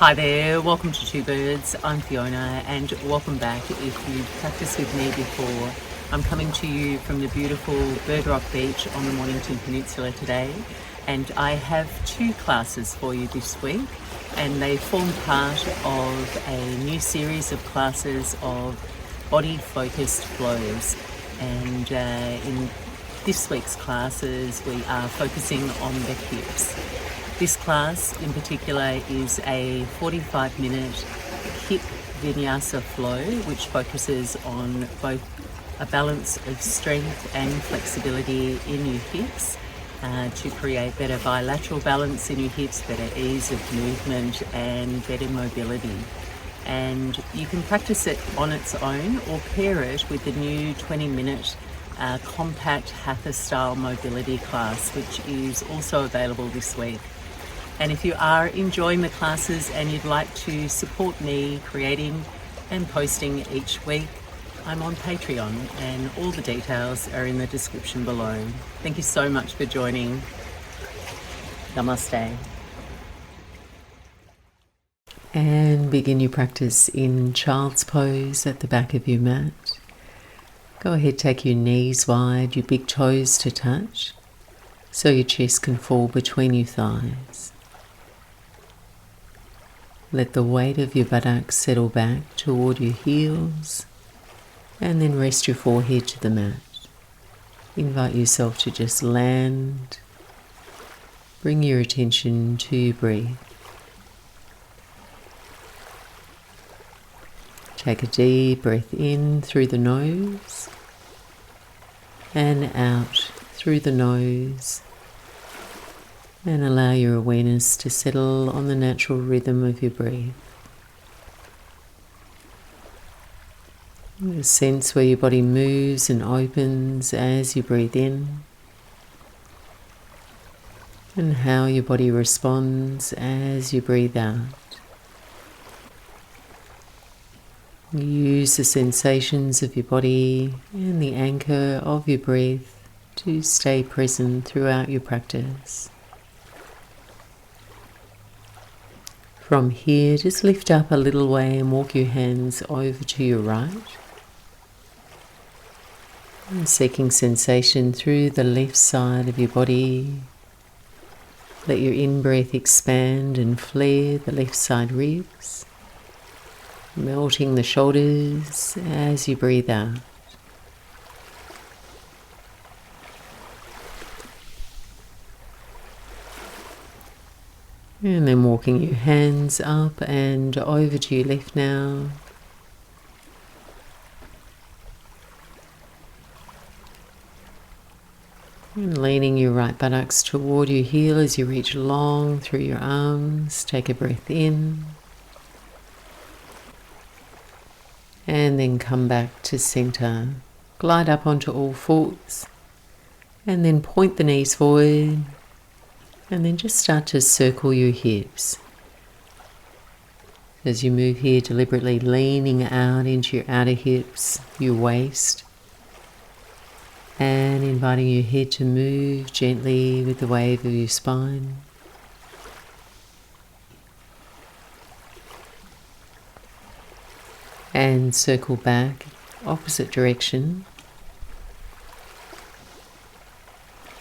Hi there, welcome to Two Birds. I'm Fiona and welcome back. If you've practiced with me before, I'm coming to you from the beautiful Birdrock beach on the Mornington peninsula today, and I have two classes for you this week, and they form part of a new series of classes of body focused flows. And in this week's classes we are focusing on the hips. This class in particular is a 45-minute hip Vinyasa flow which focuses on both a balance of strength and flexibility in your hips to create better bilateral balance in your hips, better ease of movement and better mobility. And you can practice it on its own or pair it with the new 20-minute compact Hatha style mobility class, which is also available this week. And if you are enjoying the classes and you'd like to support me creating and posting each week, I'm on Patreon and all the details are in the description below. Thank you so much for joining. Namaste. And begin your practice in child's pose at the back of your mat. Go ahead, take your knees wide, your big toes to touch, so your chest can fall between your thighs. Let the weight of your buttocks settle back toward your heels, and then rest your forehead to the mat. Invite yourself to just land. Bring your attention to your breath. Take a deep breath in through the nose and out through the nose, and allow your awareness to settle on the natural rhythm of your breath. Sense where your body moves and opens as you breathe in, and how your body responds as you breathe out. Use the sensations of your body and the anchor of your breath to stay present throughout your practice. From here, just lift up a little way and walk your hands over to your right. And seeking sensation through the left side of your body. Let your in-breath expand and flare the left side ribs, melting the shoulders as you breathe out. And then walking your hands up and over to your left now. And leaning your right buttocks toward your heel as you reach long through your arms. Take a breath in. And then come back to center. Glide up onto all fours. And then point the knees forward. And then just start to circle your hips. As you move here, deliberately leaning out into your outer hips, your waist. And inviting your head to move gently with the wave of your spine. And circle back, opposite direction.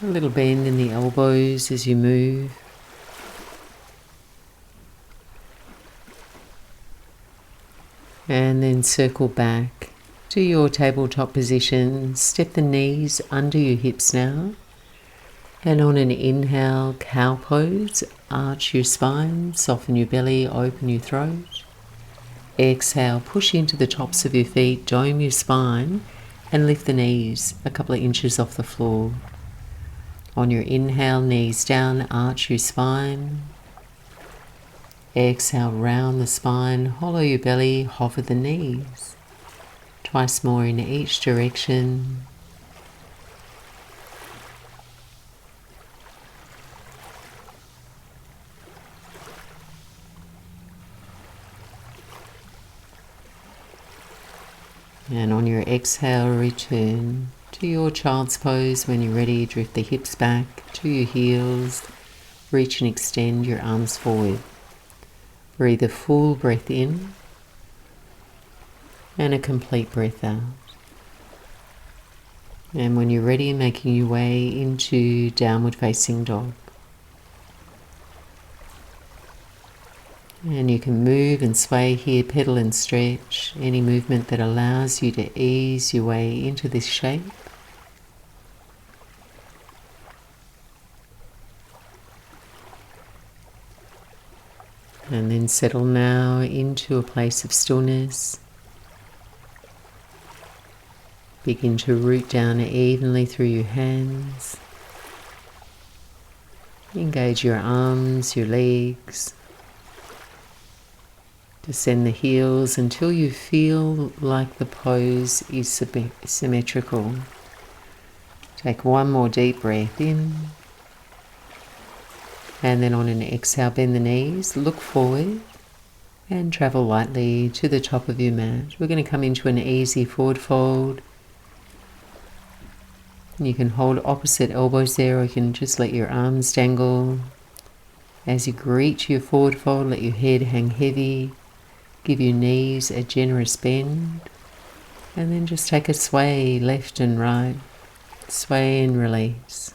A little bend in the elbows as you move. And then circle back to your tabletop position. Step the knees under your hips now. And on an inhale, cow pose, arch your spine, soften your belly, open your throat. Exhale, push into the tops of your feet, dome your spine, and lift the knees a couple of inches off the floor. On your inhale, knees down, arch your spine. Exhale, round the spine, hollow your belly, hover the knees. Twice more in each direction. And on your exhale, return to your child's pose. When you're ready, drift the hips back to your heels. Reach and extend your arms forward. Breathe a full breath in and a complete breath out. And when you're ready, making your way into downward facing dog. And you can move and sway here, pedal and stretch, any movement that allows you to ease your way into this shape. And then settle now into a place of stillness. Begin to root down evenly through your hands. Engage your arms, your legs. Descend the heels until you feel like the pose is symmetrical. Take one more deep breath in. And then on an exhale, bend the knees, look forward and travel lightly to the top of your mat. We're going to come into an easy forward fold. You can hold opposite elbows there, or you can just let your arms dangle. As you greet your forward fold, let your head hang heavy. Give your knees a generous bend. And then just take a sway left and right. Sway and release.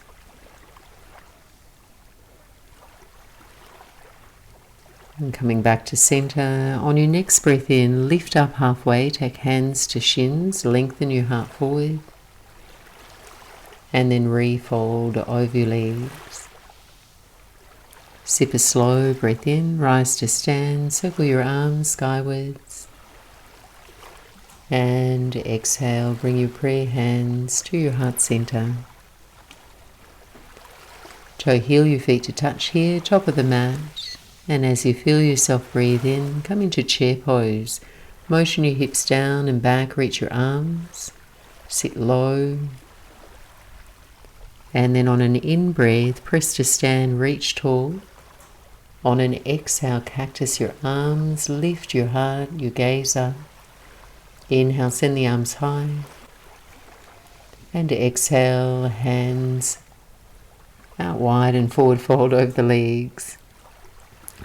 And coming back to center, on your next breath in, lift up halfway, take hands to shins, lengthen your heart forward. And then refold over your legs. Sip a slow breath in, rise to stand, circle your arms skywards. And exhale, bring your prayer hands to your heart center. Toe heel your feet to touch here, top of the mat. And as you feel yourself breathe in, come into chair pose. Motion your hips down and back, reach your arms. Sit low. And then on an in-breath, press to stand, reach tall. On an exhale, cactus your arms, lift your heart, your gaze up. Inhale, send the arms high. And exhale, hands out wide and forward fold over the legs.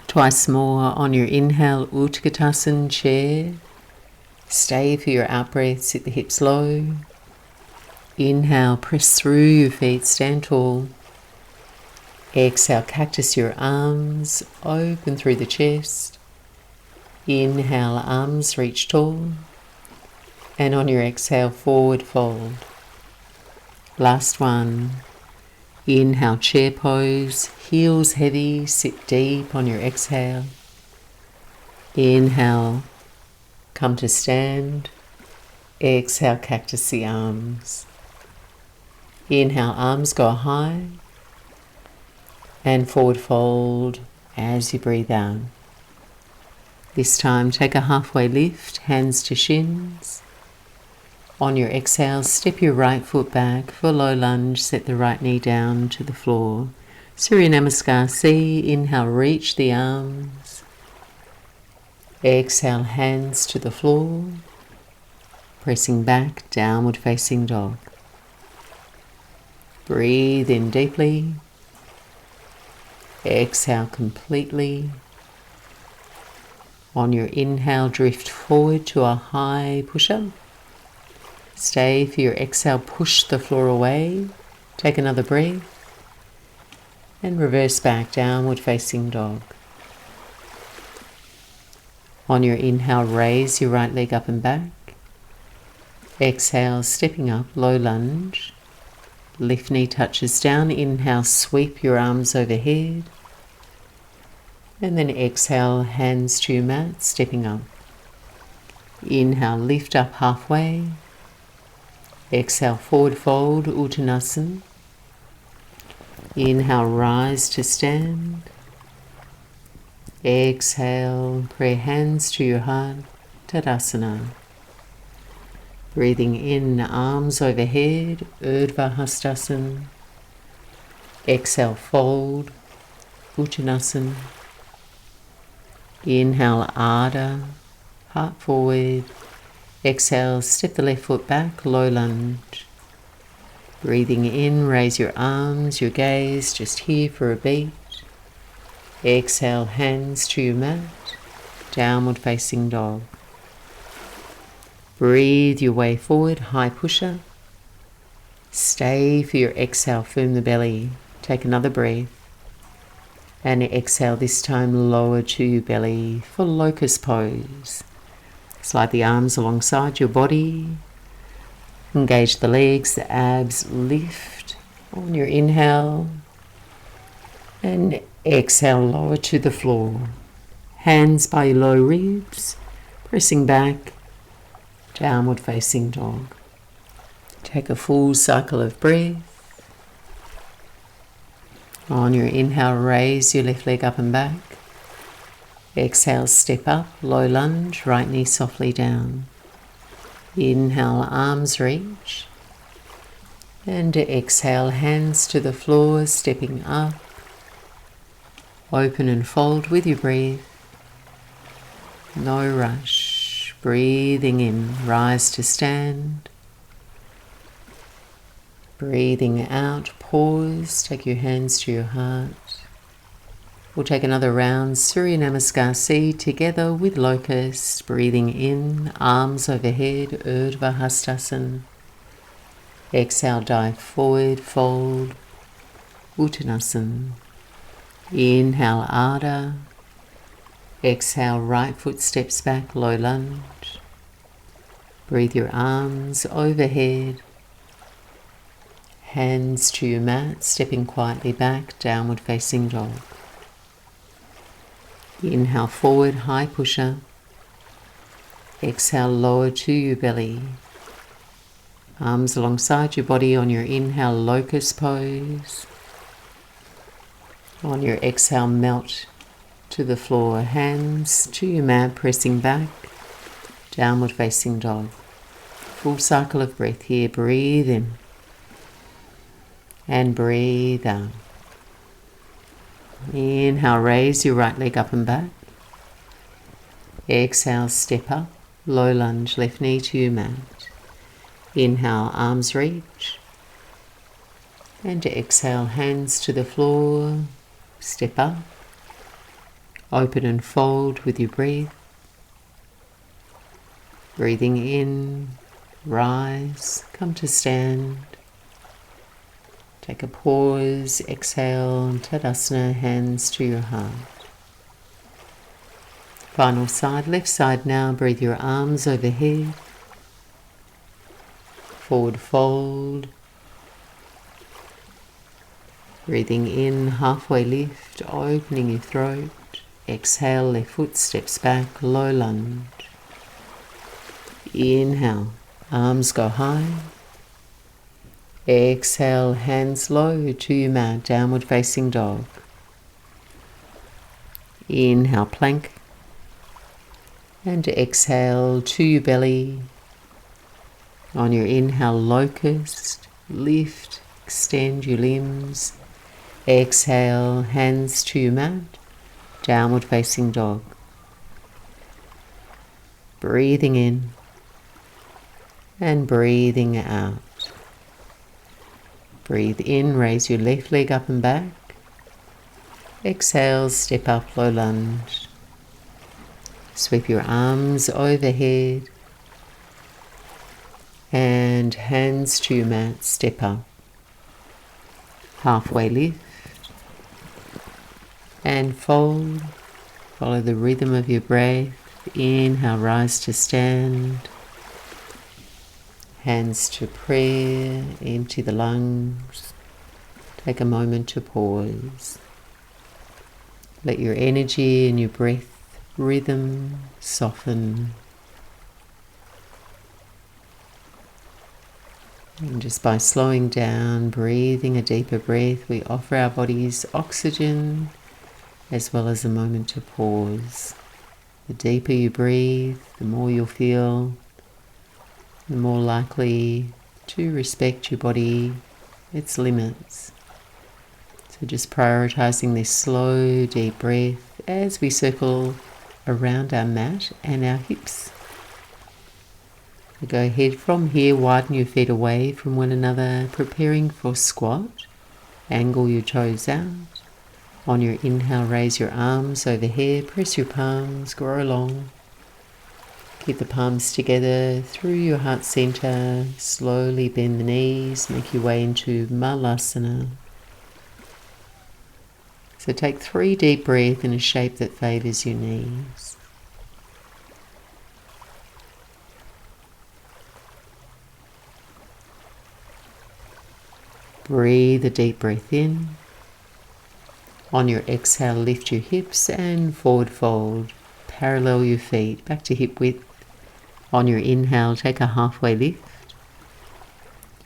Twice more on your inhale, Utkatasana chair. Stay for your out-breath, sit the hips low. Inhale, press through your feet, stand tall. Exhale, cactus your arms, open through the chest. Inhale, arms reach tall. And on your exhale, forward fold. Last one. Inhale, chair pose, heels heavy, sit deep on your exhale. Inhale, come to stand. Exhale, cactus the arms. Inhale, arms go high. And forward fold as you breathe out. This time, take a halfway lift, hands to shins. On your exhale, step your right foot back for low lunge, set the right knee down to the floor. Surya Namaskar C, inhale, reach the arms. Exhale, hands to the floor. Pressing back, downward facing dog. Breathe in deeply. Exhale completely. On your inhale, drift forward to a high push-up. Stay for your exhale, push the floor away. Take another breath. And reverse back, downward facing dog. On your inhale, raise your right leg up and back. Exhale, stepping up, low lunge. Left knee touches down. Inhale, sweep your arms overhead. And then exhale, hands to your mat, stepping up. Inhale, lift up halfway. Exhale, forward fold, Uttanasana. Inhale, rise to stand. Exhale, pray hands to your heart, Tadasana. Breathing in, arms overhead, Urdhva Hastasana. Exhale, fold, Uttanasana. Inhale, Ardha, heart forward. Exhale, step the left foot back, low lunge. Breathing in, raise your arms, your gaze, just here for a beat. Exhale, hands to your mat. downward facing dog. Breathe your way forward, high pusher. Stay for your exhale, firm the belly. Take another breath. And exhale, this time lower to your belly for locust pose. Slide the arms alongside your body. Engage the legs, the abs, lift on your inhale. And exhale, lower to the floor. Hands by your low ribs, pressing back, downward facing dog. Take a full cycle of breath. On your inhale, raise your left leg up and back. Exhale, step up, low lunge, right knee softly down. Inhale, arms reach. And exhale, hands to the floor, stepping up. Open and fold with your breath. No rush. Breathing in, rise to stand. Breathing out, pause, take your hands to your heart. We'll take another round, Surya Namaskar C together with locust. Breathing in, arms overhead, Urdhva Hastasana. Exhale, dive forward, fold, Uttanasana. Inhale, Ardha. Exhale, right foot steps back, low lunge. Breathe your arms overhead. Hands to your mat, stepping quietly back, downward facing dog. Inhale, forward, high pusher. Exhale, lower to your belly. Arms alongside your body on your inhale, locust pose. On your exhale, melt to the floor. Hands to your mat, pressing back, downward facing dog. Full cycle of breath here. Breathe in. And breathe out. Inhale, raise your right leg up and back. Exhale, step up, low lunge, left knee to your mat. Inhale, arms reach. And exhale, hands to the floor, step up. Open and fold with your breath. Breathing in, rise, come to stand. Take a pause, exhale, Tadasana, hands to your heart. Final side, left side now, breathe your arms overhead. Forward fold. Breathing in, halfway lift, opening your throat. Exhale, left foot steps back, low lunge. Inhale, arms go high. Exhale, hands low to your mat, downward facing dog. Inhale, plank. And exhale to your belly. On your inhale, locust, lift, extend your limbs. Exhale, hands to your mat, downward facing dog. Breathing in and breathing out. Breathe in, raise your left leg up and back. Exhale, step up, low lunge. Sweep your arms overhead. And hands to your mat, step up. Halfway lift. And fold. Follow the rhythm of your breath. Inhale, rise to stand. Hands to prayer, empty the lungs. Take a moment to pause. Let your energy and your breath rhythm soften. And just by slowing down, breathing a deeper breath, we offer our bodies oxygen as well as a moment to pause. The deeper you breathe, the more you'll feel, the more likely to respect your body, its limits. So just prioritizing this slow, deep breath as we circle around our mat and our hips. Go ahead from here, widen your feet away from one another, preparing for squat. Angle your toes out. On your inhale, raise your arms overhead, press your palms, grow long. Keep the palms together through your heart center. Slowly bend the knees, make your way into Malasana. So take 3 deep breaths in a shape that favors your knees. Breathe a deep breath in. On your exhale, lift your hips and forward fold. Parallel your feet back to hip width. On your inhale, take a halfway lift.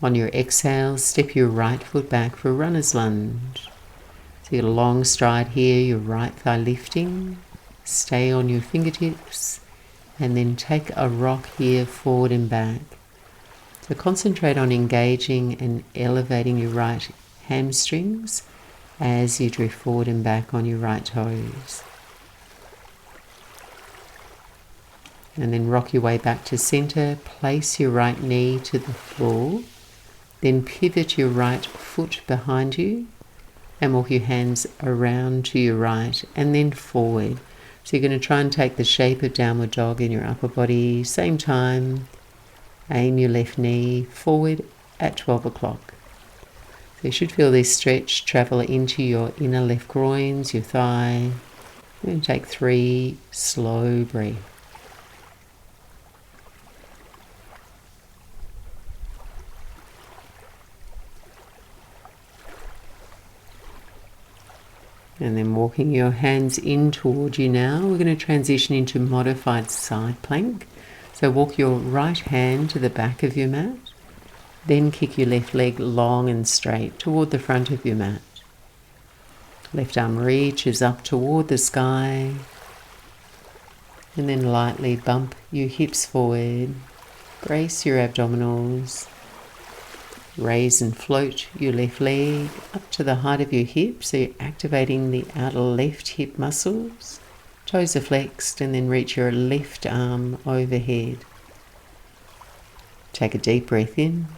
On your exhale, step your right foot back for runner's lunge. So you get a long stride here, your right thigh lifting. Stay on your fingertips and then take a rock here forward and back. So concentrate on engaging and elevating your right hamstrings as you drift forward and back on your right toes. And then rock your way back to center. Place your right knee to the floor. Then pivot your right foot behind you and walk your hands around to your right and then forward. So you're going to try and take the shape of downward dog in your upper body. Same time, aim your left knee forward at 12 o'clock. So you should feel this stretch travel into your inner left groins, your thigh. And take 3 slow breaths. And then walking your hands in toward you now, we're going to transition into modified side plank. So walk your right hand to the back of your mat, then kick your left leg long and straight toward the front of your mat. Left arm reaches up toward the sky, and then lightly bump your hips forward, brace your abdominals. Raise and float your left leg up to the height of your hip, so you're activating the outer left hip muscles. Toes are flexed, and then reach your left arm overhead. Take a deep breath in.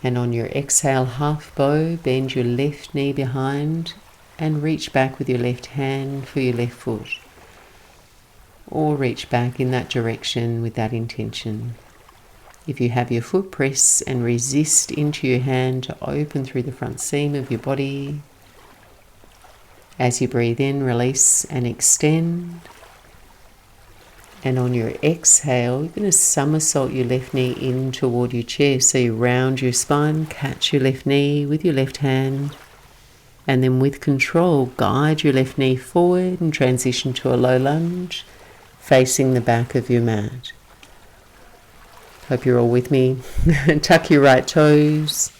And on your exhale, half bow, bend your left knee behind and reach back with your left hand for your left foot. Or reach back in that direction with that intention. If you have your foot, press and resist into your hand to open through the front seam of your body. As you breathe in, release and extend. And on your exhale, you're going to somersault your left knee in toward your chest. So you round your spine, catch your left knee with your left hand. And then with control, guide your left knee forward and transition to a low lunge, facing the back of your mat. Hope you're all with me. Tuck your right toes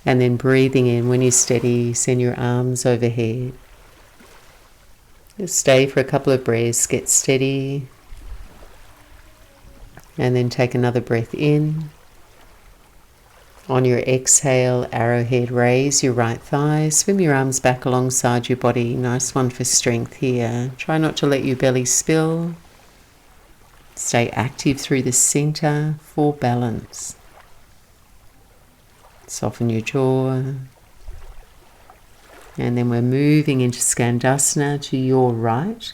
and then breathing in. When you're steady, send your arms overhead. Just stay for a couple of breaths, get steady, and then take another breath in. On your exhale, arrowhead, raise your right thigh, swim your arms back alongside your body. Nice one for strength here. Try not to let your belly spill. Stay active through the center for balance. Soften your jaw. And then we're moving into Skandasana to your right.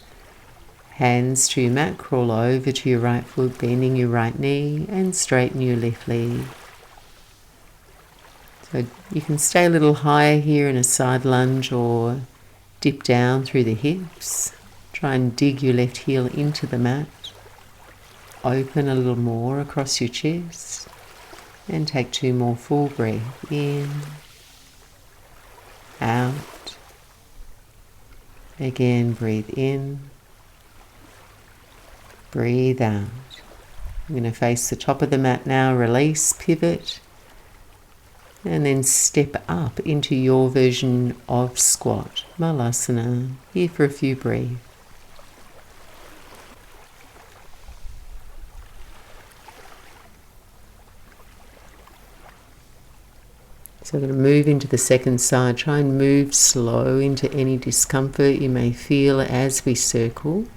Hands to your mat, crawl over to your right foot, bending your right knee and straighten your left leg. So you can stay a little higher here in a side lunge or dip down through the hips. Try and dig your left heel into the mat. Open a little more across your chest and take 2 more full breaths in, out. Again, breathe in, breathe out. I'm going to face the top of the mat now, release, pivot, and then step up into your version of squat, Malasana, here for a few breaths. So we're going to move into the second side. Try and move slow into any discomfort you may feel as we circle.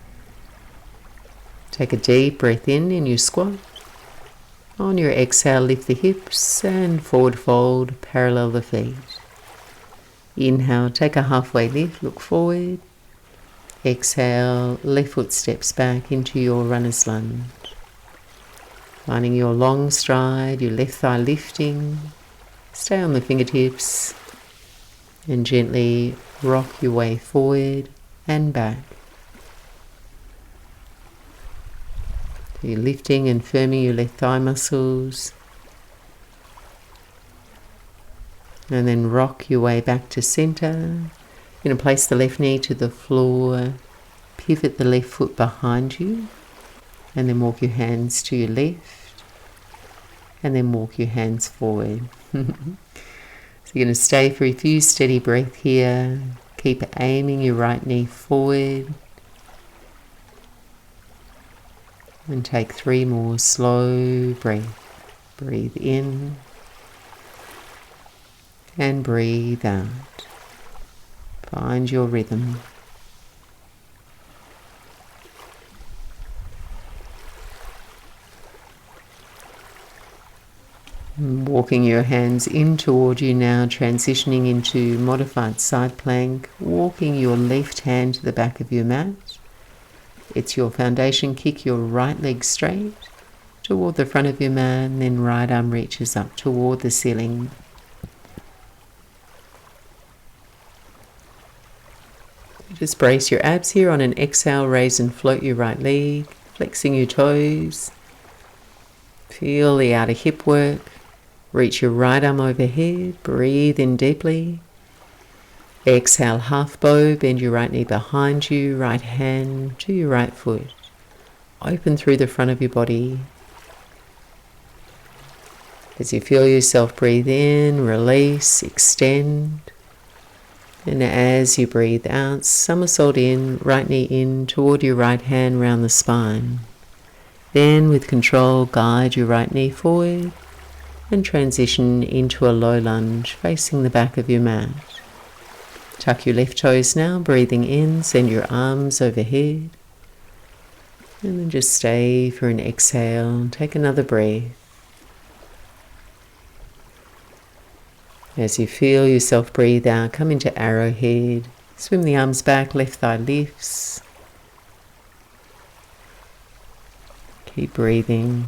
Take a deep breath in your squat. On your exhale, lift the hips and forward fold, parallel the feet. Inhale, take a halfway lift, look forward. Exhale, left foot steps back into your runner's lunge. Finding your long stride, your left thigh lifting. Stay on the fingertips and gently rock your way forward and back. So you're lifting and firming your left thigh muscles. And then rock your way back to center. You're going to place the left knee to the floor, pivot the left foot behind you, and then walk your hands to your left, and then walk your hands forward. So you're going to stay for a few steady breaths here. Keep aiming your right knee forward. And take 3 more slow breaths. Breathe in. And breathe out. Find your rhythm. Walking your hands in toward you now, transitioning into modified side plank, walking your left hand to the back of your mat. It's your foundation. Kick your right leg straight toward the front of your mat, and then right arm reaches up toward the ceiling. Just brace your abs here. On an exhale, raise and float your right leg, flexing your toes. Feel the outer hip work. Reach your right arm overhead. Breathe in deeply. Exhale, half bow. Bend your right knee behind you. Right hand to your right foot. Open through the front of your body. As you feel yourself breathe in, release, extend. And as you breathe out, somersault in, right knee in toward your right hand round the spine. Then with control, guide your right knee forward and transition into a low lunge facing the back of your mat. Tuck your left toes now, breathing in, send your arms overhead. And then just stay for an exhale, take another breath. As you feel yourself breathe out, come into arrowhead. Swim the arms back, left thigh lifts. Keep breathing.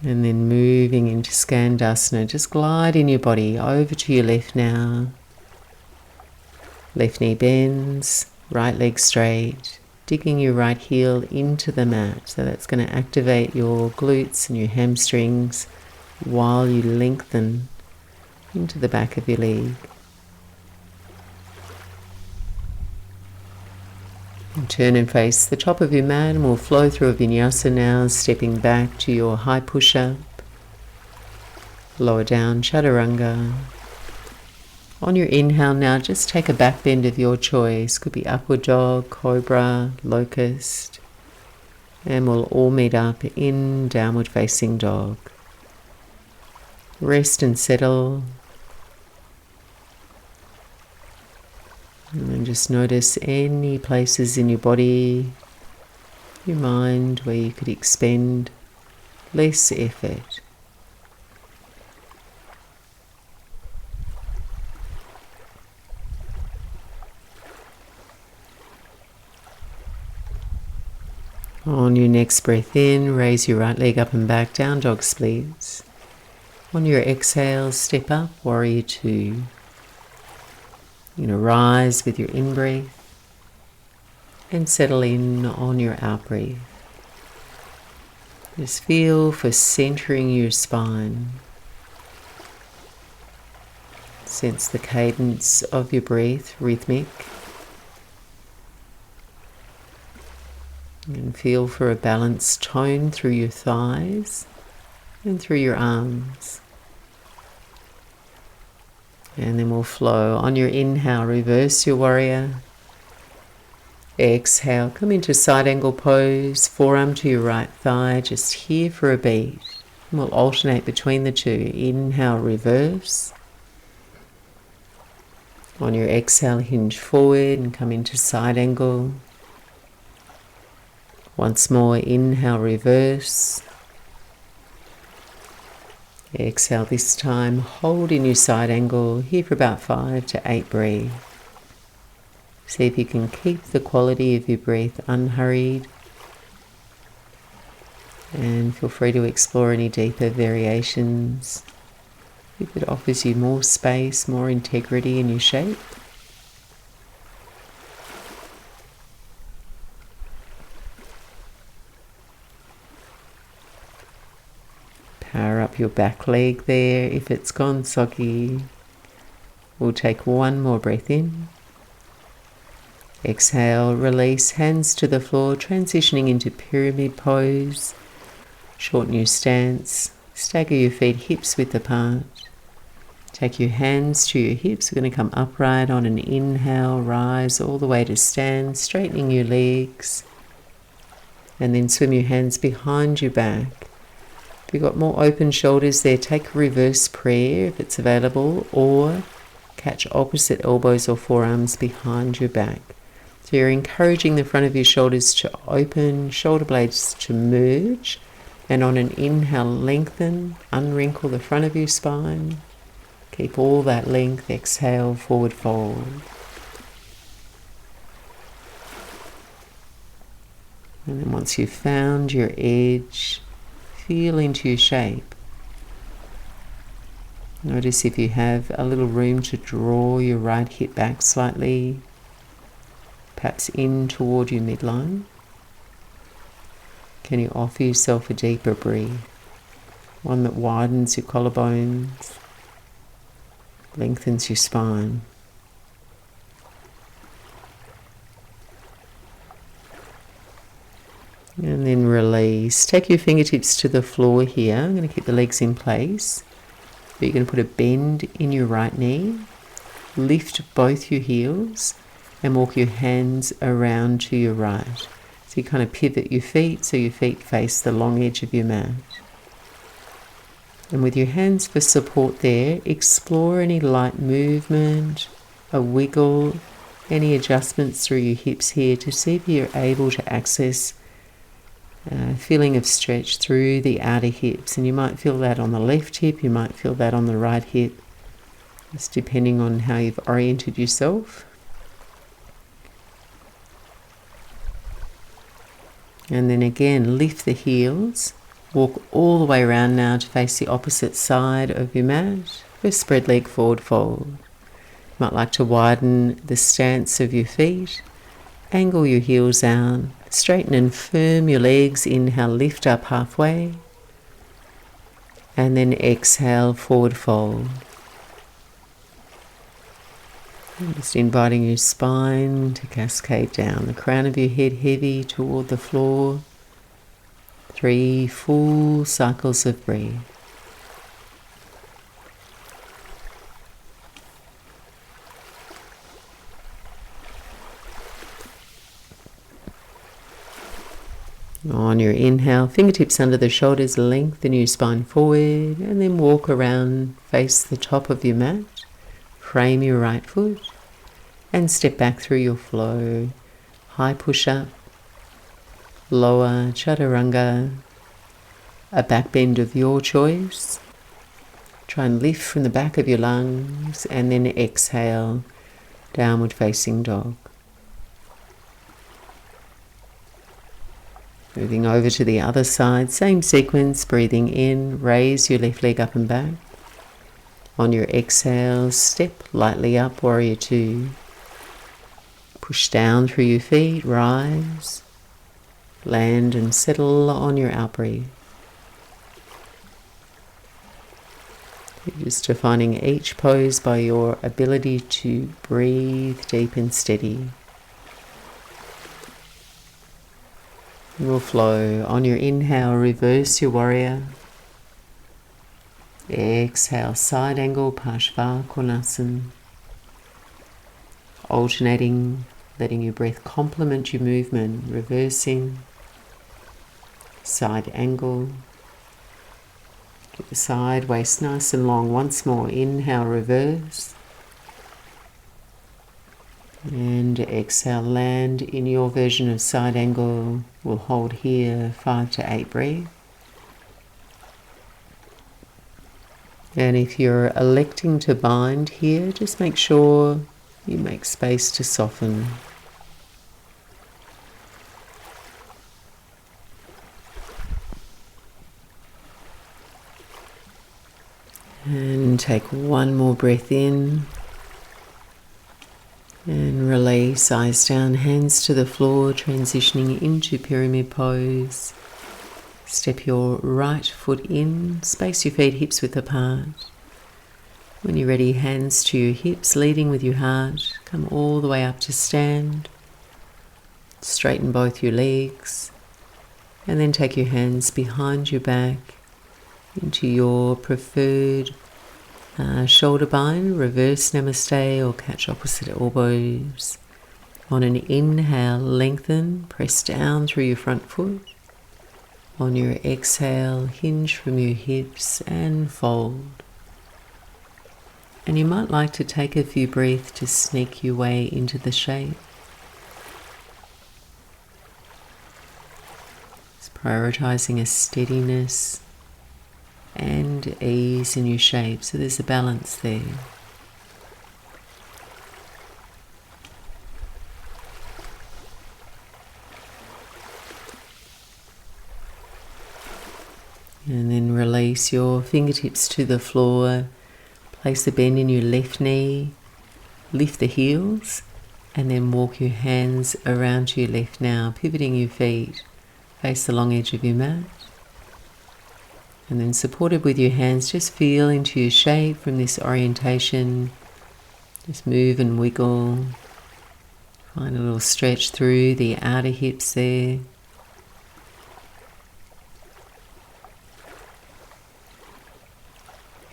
And then moving into Skandasana. Just glide in your body over to your left now. Left knee bends, right leg straight. Digging your right heel into the mat. So that's going to activate your glutes and your hamstrings while you lengthen into the back of your leg. And turn and face the top of your mat, and we'll flow through a Vinyasa now, stepping back to your high push-up, lower down, Chaturanga. On your inhale now, just take a back bend of your choice. Could be upward dog, cobra, locust. And we'll all meet up in downward facing dog. Rest and settle. And then just notice any places in your body, your mind, where you could expend less effort. On your next breath in, raise your right leg up and back, down dog splits. On your exhale, step up, warrior two. You're going to rise with your in-breath and settle in on your out-breath. Just feel for centering your spine. Sense the cadence of your breath, rhythmic. And feel for a balanced tone through your thighs and through your arms. And then we'll flow. On your inhale, reverse your warrior. Exhale, come into side angle pose, forearm to your right thigh, just here for a beat. And we'll alternate between the two. Inhale, reverse. On your exhale, hinge forward and come into side angle. Once more, inhale, reverse. Exhale this time, hold in your side angle here for about 5 to 8 breaths. See if you can keep the quality of your breath unhurried, and feel free to explore any deeper variations if it offers you more space, more integrity in your shape. Power up your back leg there if it's gone soggy. We'll take one more breath in. Exhale, release, hands to the floor, transitioning into pyramid pose. Shorten your stance, stagger your feet hips width apart. Take your hands to your hips. We're going to come upright on an inhale, rise all the way to stand, straightening your legs. And then swim your hands behind your back. If you've got more open shoulders there, take reverse prayer if it's available, or catch opposite elbows or forearms behind your back. So you're encouraging the front of your shoulders to open, shoulder blades to merge, and on an inhale, lengthen, unwrinkle the front of your spine. Keep all that length. Exhale, forward fold. And then once you've found your edge, feel into your shape. Notice if you have a little room to draw your right hip back slightly, perhaps in toward your midline. Can you offer yourself a deeper breath? One that widens your collarbones, lengthens your spine. And then release. Take your fingertips to the floor here. I'm going to keep the legs in place. But you're going to put a bend in your right knee. Lift both your heels and walk your hands around to your right. So you kind of pivot your feet so your feet face the long edge of your mat. And with your hands for support there, explore any light movement, a wiggle, any adjustments through your hips here to see if you're able to access a feeling of stretch through the outer hips. And you might feel that on the left hip, you might feel that on the right hip, just depending on how you've oriented yourself. And then again, lift the heels. Walk all the way around now to face the opposite side of your mat. First spread leg forward fold. You might like to widen the stance of your feet. Angle your heels out. Straighten and firm your legs. Inhale, lift up halfway. And then exhale, forward fold. And just inviting your spine to cascade down. The crown of your head heavy toward the floor. 3 full cycles of breath. On your inhale, fingertips under the shoulders, lengthen your spine forward, and then walk around, face the top of your mat, frame your right foot, and step back through your flow. High push-up, lower chaturanga, a back bend of your choice. Try and lift from the back of your lungs, and then exhale, downward facing dog. Moving over to the other side, same sequence, breathing in, raise your left leg up and back. On your exhale, step lightly up, warrior 2. Push down through your feet, rise, land and settle on your out breath. You're just defining each pose by your ability to breathe deep and steady. Will flow. On your inhale, reverse your warrior. Exhale, side angle, Parsvakonasana. Alternating, letting your breath complement your movement, reversing, side angle. Get the side waist nice and long. Once more, inhale, reverse. And exhale, land in your version of side angle. We'll hold here 5 to 8 breaths. And if you're electing to bind here, just make sure you make space to soften. And take one more breath in. And release, eyes down, hands to the floor, transitioning into pyramid pose. Step your right foot in, space your feet hips width apart. When you're ready, hands to your hips, leading with your heart. Come all the way up to stand. Straighten both your legs. And then take your hands behind your back into your preferred shoulder bind, reverse namaste or catch opposite elbows. On an inhale, lengthen, press down through your front foot. On your exhale, hinge from your hips and fold. And you might like to take a few breaths to sneak your way into the shape. It's prioritizing a steadiness and ease in your shape, so there's a balance there. And then release your fingertips to the floor, place a bend in your left knee, lift the heels, and then walk your hands around to your left now, pivoting your feet, face the long edge of your mat. And then supported with your hands, just feel into your shape from this orientation. Just move and wiggle. Find a little stretch through the outer hips there.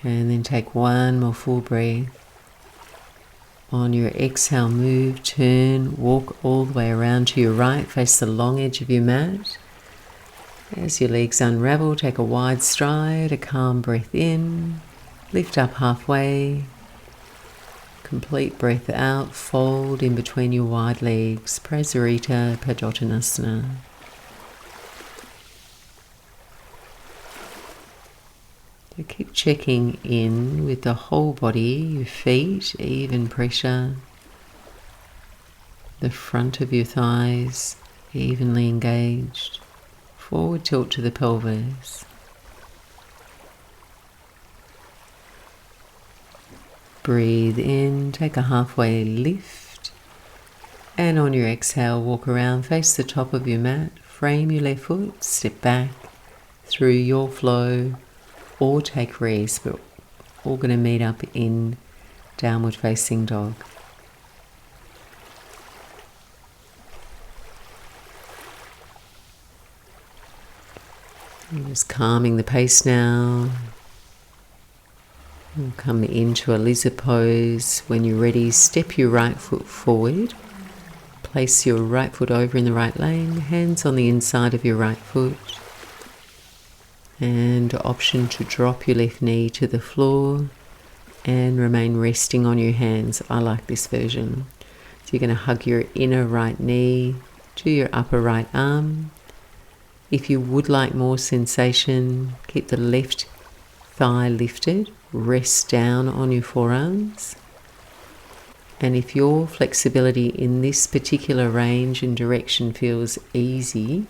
And then take one more full breath. On your exhale, move, turn, walk all the way around to your right, face the long edge of your mat. As your legs unravel, take a wide stride, a calm breath in, lift up halfway, complete breath out, fold in between your wide legs, Prasarita Padottanasana. So keep checking in with the whole body, your feet, even pressure, the front of your thighs, evenly engaged. Forward tilt to the pelvis. Breathe in, take a halfway lift, and on your exhale, walk around, face the top of your mat, frame your left foot, step back through your flow, or take rest, but all going to meet up in downward facing dog. And just calming the pace now. We'll come into a lizard pose. When you're ready, step your right foot forward. Place your right foot over in the right lane, hands on the inside of your right foot. And option to drop your left knee to the floor and remain resting on your hands. I like this version. So you're going to hug your inner right knee to your upper right arm. If you would like more sensation, keep the left thigh lifted, rest down on your forearms. And if your flexibility in this particular range and direction feels easy,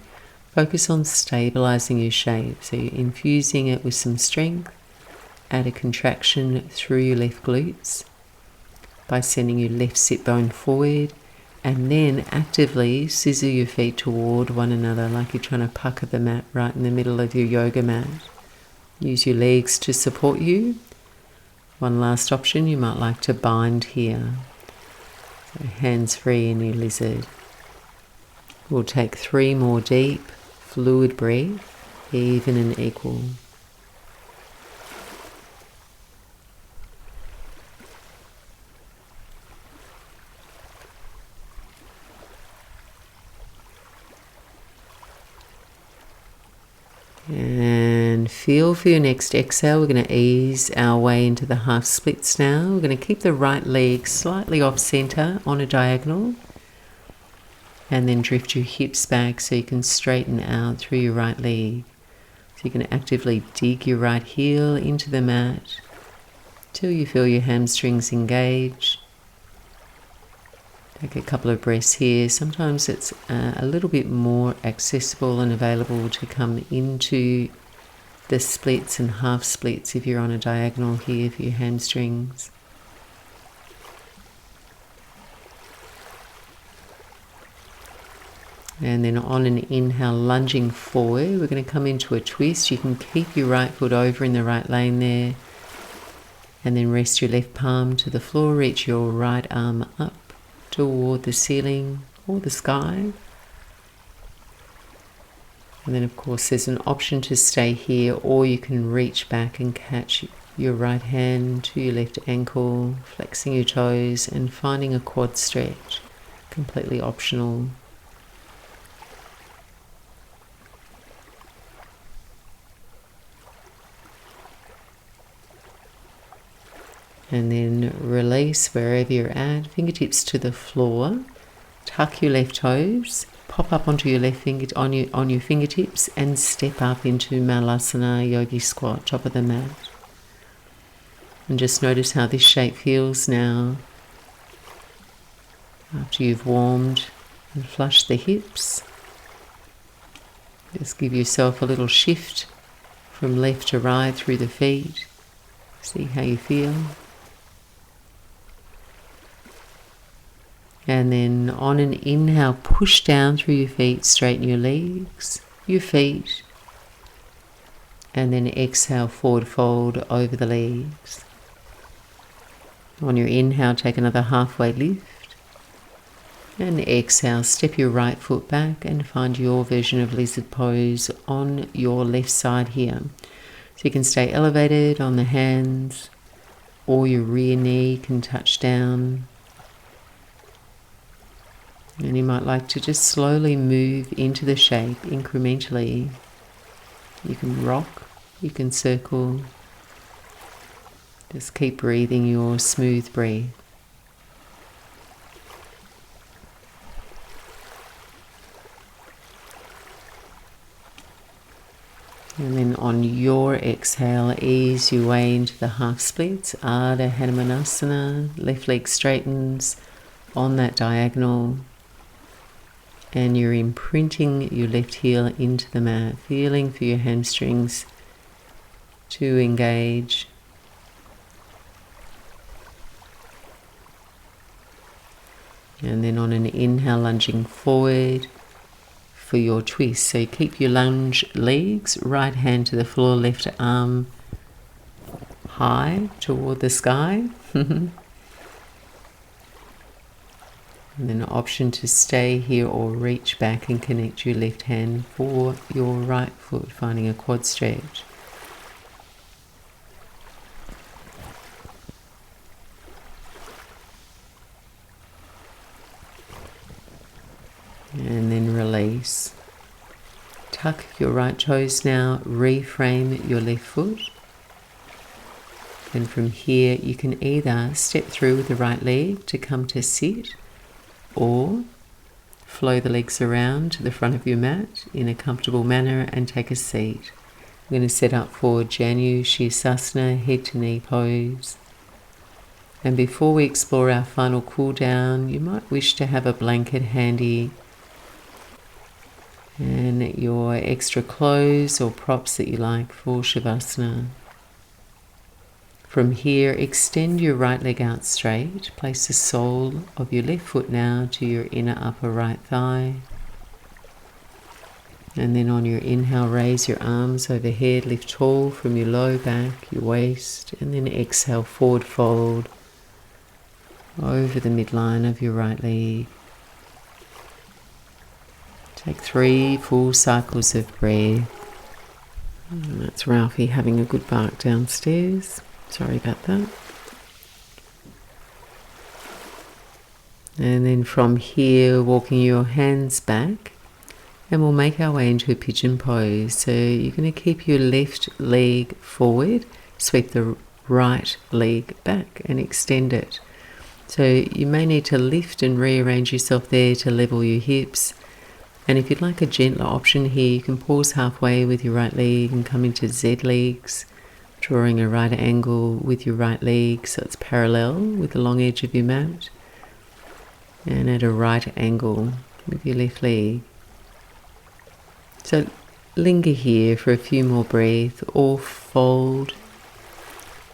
focus on stabilizing your shape. So you're infusing it with some strength, add a contraction through your left glutes by sending your left sit bone forward, and then actively scissor your feet toward one another like you're trying to pucker the mat right in the middle of your yoga mat. Use your legs to support you. One last option, you might like to bind here. So hands free in your lizard. We'll take 3 more deep, fluid breath, even and equal. And feel for your next exhale. We're going to ease our way into the half splits now. We're going to keep the right leg slightly off center on a diagonal. And then drift your hips back so you can straighten out through your right leg. So you can actively dig your right heel into the mat. till you feel your hamstrings engage. Take a couple of breaths here. Sometimes it's a little bit more accessible and available to come into the splits and half splits if you're on a diagonal here for your hamstrings. And then on an inhale, lunging forward, we're going to come into a twist. You can keep your right foot over in the right lane there. And then rest your left palm to the floor. Reach your right arm up toward the ceiling or the sky. And then of course there's an option to stay here, or you can reach back and catch your right hand to your left ankle, flexing your toes and finding a quad stretch. Completely optional. And then release wherever you're at, fingertips to the floor, tuck your left toes, pop up onto your left finger on your fingertips and step up into Malasana Yogi Squat, top of the mat. And just notice how this shape feels now after you've warmed and flushed the hips. Just give yourself a little shift from left to right through the feet. See how you feel. And then on an inhale, push down through your feet, straighten your legs, your feet. And then exhale, forward fold over the legs. On your inhale, take another halfway lift. And exhale, step your right foot back and find your version of lizard pose on your left side here. So you can stay elevated on the hands, or your rear knee can touch down. And you might like to just slowly move into the shape incrementally. You can rock, you can circle. Just keep breathing your smooth breath. And then on your exhale, ease your way into the half splits. Ardha Hanumanasana, left leg straightens on that diagonal. And you're imprinting your left heel into the mat, feeling for your hamstrings to engage. And then on an inhale, lunging forward for your twist. So you keep your lunge legs, right hand to the floor, left arm high toward the sky. And then an option to stay here or reach back and connect your left hand for your right foot, finding a quad stretch. And then release. Tuck your right toes now, reframe your left foot. And from here you can either step through with the right leg to come to sit, or flow the legs around to the front of your mat in a comfortable manner and take a seat. I'm going to set up for Janu Shirsasana, head to knee pose. And before we explore our final cool down, you might wish to have a blanket handy and your extra clothes or props that you like for Shavasana. From here, extend your right leg out straight. Place the sole of your left foot now to your inner upper right thigh. And then on your inhale, raise your arms overhead, lift tall from your low back, your waist, and then exhale, forward fold over the midline of your right leg. Take 3 full cycles of breath. And that's Ralphie having a good bark downstairs. Sorry about that. And then from here, walking your hands back, and we'll make our way into a pigeon pose. So you're going to keep your left leg forward, sweep the right leg back and extend it. So you may need to lift and rearrange yourself there to level your hips. And if you'd like a gentler option here, you can pause halfway with your right leg and come into Z legs. drawing a right angle with your right leg so it's parallel with the long edge of your mat, and at a right angle with your left leg. So linger here for a few more breaths, or fold,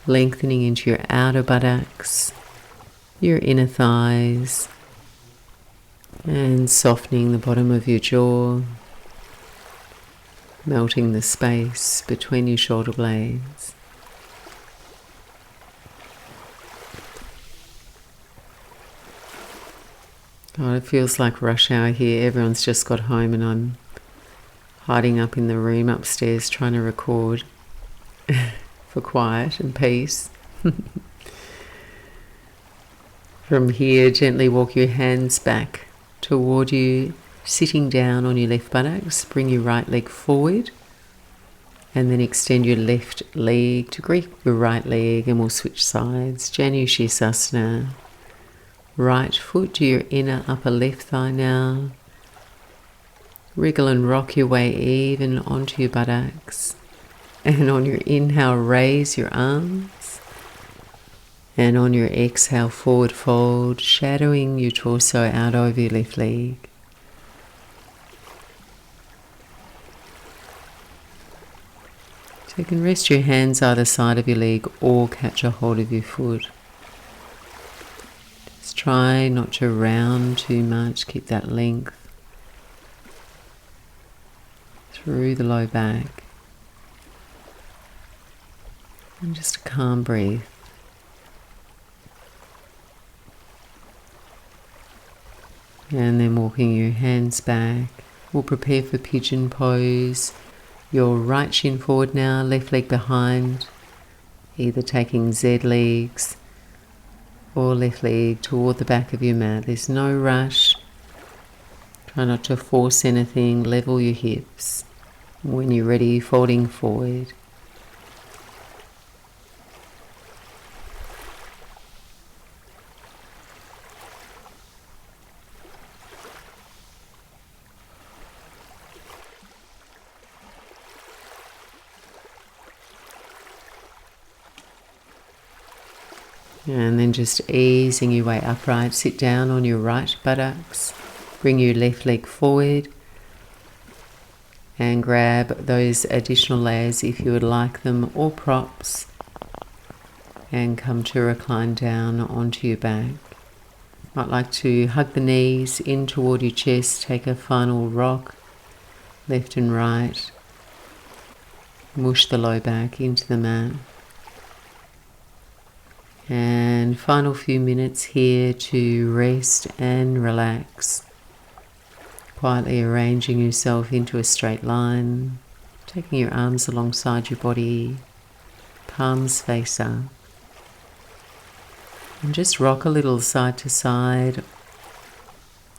lengthening into your outer buttocks, your inner thighs, and softening the bottom of your jaw, melting the space between your shoulder blades. God, it feels like rush hour here. Everyone's just got home and I'm hiding up in the room upstairs trying to record for quiet and peace. From here, gently walk your hands back toward you, sitting down on your left buttocks. Bring your right leg forward and then extend your left leg to grip your right leg, and we'll switch sides. Janushisasana. Right foot to your inner upper left thigh now. Wriggle and rock your way even onto your buttocks. And on your inhale, raise your arms. And on your exhale, forward fold, shadowing your torso out over your left leg. So you can rest your hands either side of your leg or catch a hold of your foot. Just try not to round too much, keep that length through the low back. And just a calm breath. And then walking your hands back, we'll prepare for pigeon pose. Your right shin forward now, left leg behind, either taking Z legs or left leg toward the back of your mat. There's no rush. Try not to force anything. Level your hips. When you're ready, folding forward. And then just easing your way upright, sit down on your right buttocks, bring your left leg forward and grab those additional layers if you would like them, or props, and come to recline down onto your back. Might like to hug the knees in toward your chest, take a final rock, left and right, mush the low back into the mat. And final few minutes here to rest and relax. Quietly arranging yourself into a straight line, taking your arms alongside your body, palms face up. And just rock a little side to side,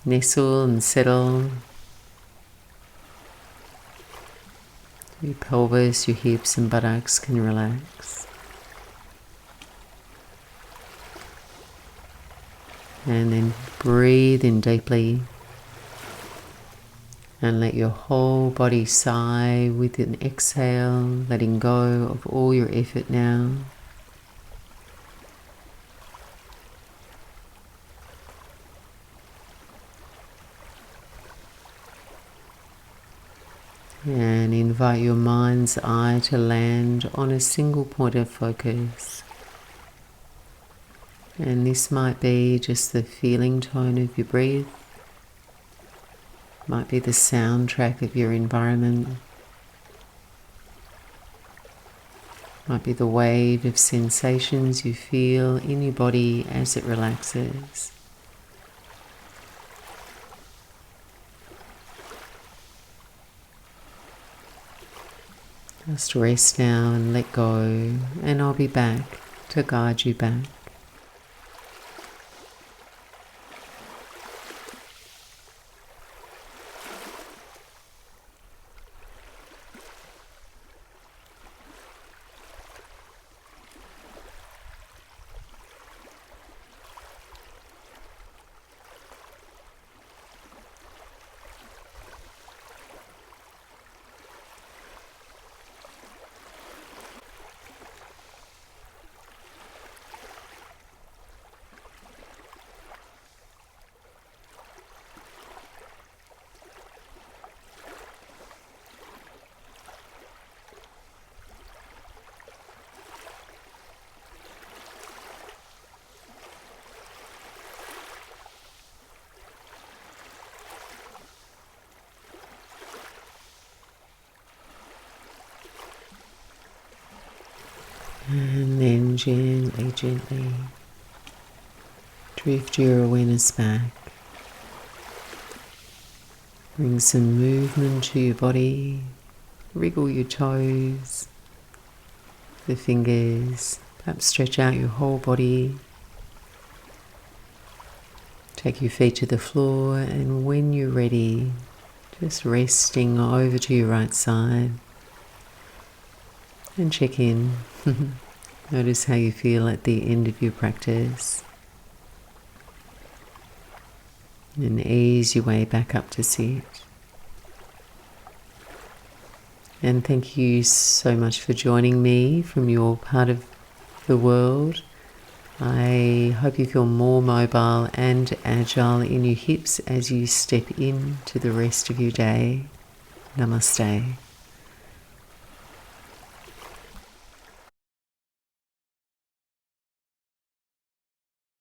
nestle and settle. Your pelvis, your hips and buttocks can relax. And then breathe in deeply and let your whole body sigh with an exhale, letting go of all your effort now. And invite your mind's eye to land on a single point of focus. And this might be just the feeling tone of your breath, might be the soundtrack of your environment, might be the wave of sensations you feel in your body as it relaxes. Just rest now and let go, and I'll be back to guide you back. And then gently, gently drift your awareness back. Bring some movement to your body. Wriggle your toes, the fingers, perhaps stretch out your whole body. Take your feet to the floor, and when you're ready, just resting over to your right side and check in. Notice how you feel at the end of your practice. And ease your way back up to sit. And thank you so much for joining me from your part of the world. I hope you feel more mobile and agile in your hips as you step into the rest of your day. Namaste.